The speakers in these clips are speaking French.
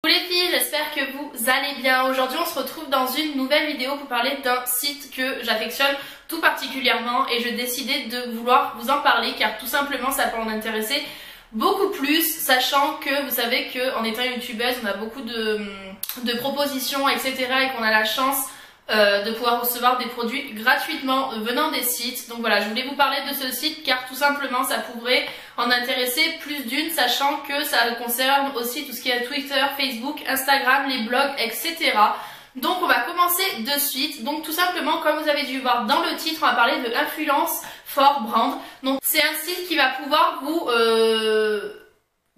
Coucou les filles, j'espère que vous allez bien. Aujourd'hui on se retrouve dans une nouvelle vidéo pour parler d'un site que j'affectionne tout particulièrement et je décidais de vouloir vous en parler car tout simplement ça peut en intéresser beaucoup plus, sachant que vous savez qu'en étant youtubeuse on a beaucoup de propositions etc et qu'on a la chance de pouvoir recevoir des produits gratuitement venant des sites. Donc voilà, je voulais vous parler de ce site car tout simplement ça pourrait en intéresser plus d'une, sachant que ça concerne aussi tout ce qui est Twitter, Facebook, Instagram, les blogs, etc. Donc on va commencer de suite. Donc tout simplement, comme vous avez dû voir dans le titre, on va parler de Influence for Brand. Donc c'est un site qui va pouvoir vous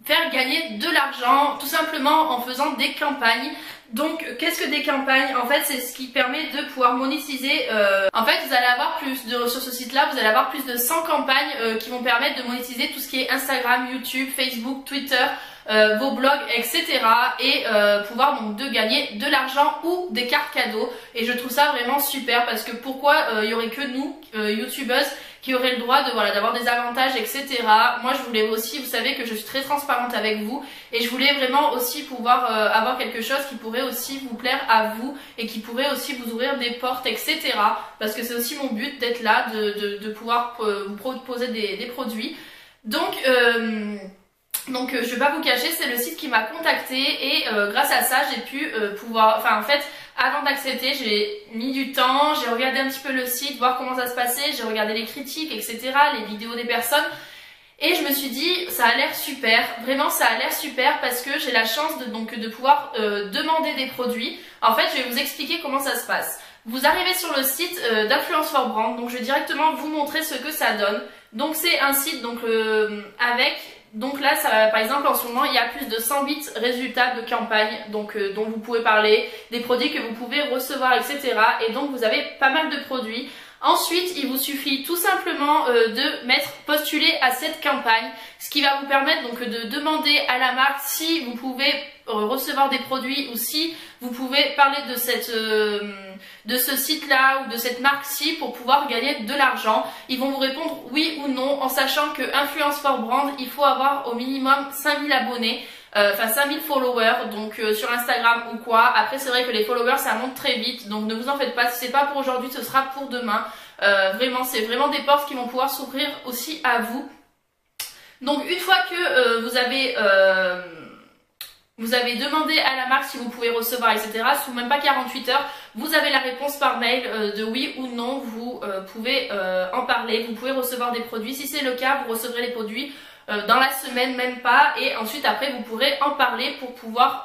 faire gagner de l'argent tout simplement en faisant des campagnes. Donc qu'est-ce que des campagnes? En fait c'est ce qui permet de pouvoir monétiser. En fait vous allez avoir sur ce site là vous allez avoir plus de 100 campagnes qui vont permettre de monétiser tout ce qui est Instagram, YouTube, Facebook, Twitter, vos blogs, etc. et pouvoir donc de gagner de l'argent ou des cartes cadeaux. Et je trouve ça vraiment super parce que pourquoi il y aurait que nous youtubeuses qui auraient le droit de d'avoir des avantages, etc. Moi je voulais aussi, vous savez que je suis très transparente avec vous et je voulais vraiment aussi pouvoir avoir quelque chose qui pourrait aussi vous plaire à vous et qui pourrait aussi vous ouvrir des portes, etc. Parce que c'est aussi mon but d'être là, de pouvoir vous proposer des produits. Donc je vais pas vous cacher, c'est le site qui m'a contacté et grâce à ça j'ai pu en fait avant d'accepter j'ai mis du temps, j'ai regardé un petit peu le site, voir comment ça se passait, j'ai regardé les critiques, etc., les vidéos des personnes et je me suis dit ça a l'air super, vraiment ça a l'air super parce que j'ai la chance de pouvoir demander des produits. En fait je vais vous expliquer comment ça se passe. Vous arrivez sur le site d'Influence for Brand, donc je vais directement vous montrer ce que ça donne. Donc c'est un site donc là, par exemple, en ce moment, il y a plus de 108 résultats de campagne dont vous pouvez parler, des produits que vous pouvez recevoir, etc. Et donc, vous avez pas mal de produits. Ensuite, il vous suffit tout simplement de postuler à cette campagne, ce qui va vous permettre donc de demander à la marque si vous pouvez recevoir des produits ou si vous pouvez parler de ce site-là ou de cette marque-ci pour pouvoir gagner de l'argent. Ils vont vous répondre oui ou non en sachant que Influence for Brand, il faut avoir au minimum 5000 abonnés. 5000 followers donc sur Instagram ou quoi. Après c'est vrai que les followers ça monte très vite donc ne vous en faites pas, si c'est pas pour aujourd'hui ce sera pour demain. Vraiment c'est vraiment des portes qui vont pouvoir s'ouvrir aussi à vous. Donc une fois que vous avez demandé à la marque si vous pouvez recevoir, etc. Sous même pas 48 heures, vous avez la réponse par mail de oui ou non, vous pouvez en parler, vous pouvez recevoir des produits. Si c'est le cas, vous recevrez les produits dans la semaine, même pas. Et ensuite, après, vous pourrez en parler pour pouvoir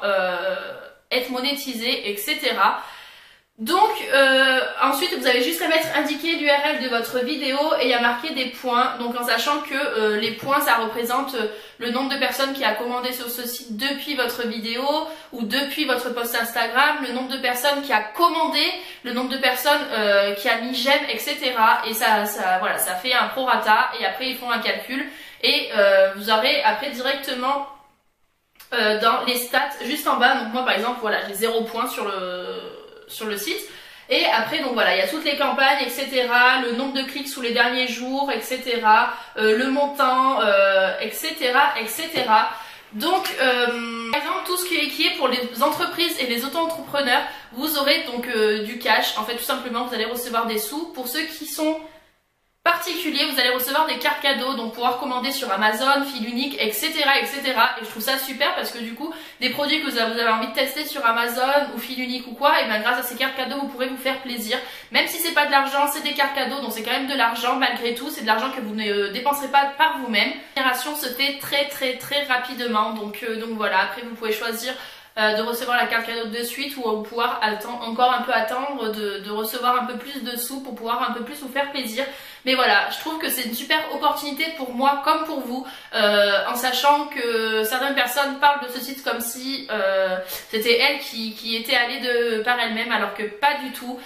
être monétisé, etc. Donc ensuite vous avez juste à indiquer l'URL de votre vidéo et il y a marqué des points, donc en sachant que les points ça représente le nombre de personnes qui a commandé sur ce site depuis votre vidéo ou depuis votre post Instagram, le nombre de personnes qui a commandé, le nombre de personnes qui a mis j'aime, etc. Et ça fait un prorata et après ils font un calcul et vous aurez après directement dans les stats juste en bas. Donc moi par exemple voilà j'ai 0 points sur le site et après donc voilà il y a toutes les campagnes, etc., le nombre de clics sous les derniers jours, etc., le montant, etc., donc par exemple tout ce qui est pour les entreprises et les auto-entrepreneurs, vous aurez donc du cash. En fait tout simplement vous allez recevoir des sous. Pour ceux qui sont particulier, vous allez recevoir des cartes cadeaux, donc pouvoir commander sur Amazon, fil unique, etc., etc. Et je trouve ça super parce que du coup, des produits que vous avez envie de tester sur Amazon ou fil unique ou quoi, et bien grâce à ces cartes cadeaux, vous pourrez vous faire plaisir. Même si c'est pas de l'argent, c'est des cartes cadeaux, donc c'est quand même de l'argent malgré tout. C'est de l'argent que vous ne dépenserez pas par vous-même. La génération se fait très rapidement, donc voilà. Après, vous pouvez choisir de recevoir la carte cadeau de suite ou pouvoir encore un peu attendre de recevoir un peu plus de sous pour pouvoir un peu plus vous faire plaisir. Mais voilà, je trouve que c'est une super opportunité pour moi comme pour vous, en sachant que certaines personnes parlent de ce site comme si c'était elle qui était allée par elle-même alors que pas du tout.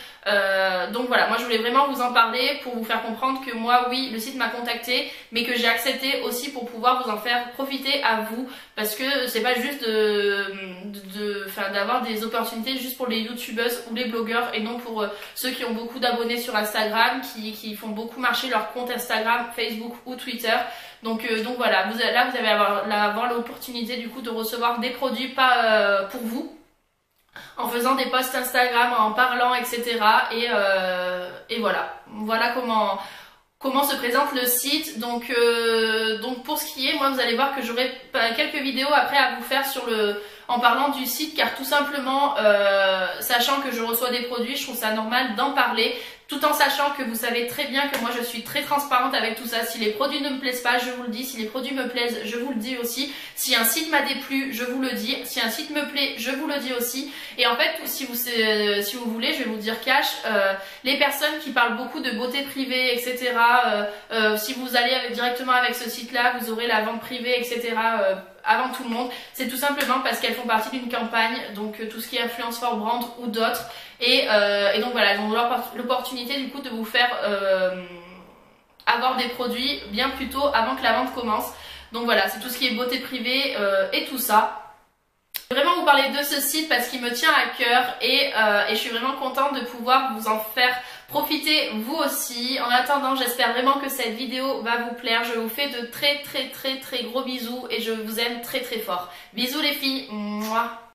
Donc voilà, moi je voulais vraiment vous en parler pour vous faire comprendre que moi oui le site m'a contacté mais que j'ai accepté aussi pour pouvoir vous en faire profiter à vous parce que c'est pas juste de d'avoir des opportunités juste pour les youtubeuses ou les blogueurs et non pour ceux qui ont beaucoup d'abonnés sur Instagram, qui font beaucoup marcher leur compte Instagram, Facebook ou Twitter. Donc voilà, là vous allez avoir l'opportunité du coup de recevoir des produits pas pour vous, en faisant des posts Instagram, en parlant, etc. Et voilà comment se présente le site. Donc pour ce qui est, moi vous allez voir que j'aurai quelques vidéos après à vous faire en parlant du site, car tout simplement, sachant que je reçois des produits, je trouve ça normal d'en parler, tout en sachant que vous savez très bien que moi je suis très transparente avec tout ça. Si les produits ne me plaisent pas, je vous le dis. Si les produits me plaisent, je vous le dis aussi. Si un site m'a déplu, je vous le dis. Si un site me plaît, je vous le dis aussi. Et en fait, si vous voulez, je vais vous dire cash, les personnes qui parlent beaucoup de beauté privée, etc. Si vous allez directement avec ce site-là, vous aurez la vente privée, etc. Avant tout le monde, c'est tout simplement parce qu'elles font partie d'une campagne, donc tout ce qui est Influence for Brand ou d'autres, et donc voilà, elles ont l'opportunité du coup de vous faire avoir des produits bien plus tôt avant que la vente commence. Donc voilà, c'est tout ce qui est beauté privée et tout ça. Je vais vraiment vous parler de ce site parce qu'il me tient à cœur et je suis vraiment contente de pouvoir vous en faire profiter vous aussi. En attendant, j'espère vraiment que cette vidéo va vous plaire. Je vous fais de très gros bisous et je vous aime très fort. Bisous les filles. Mouah.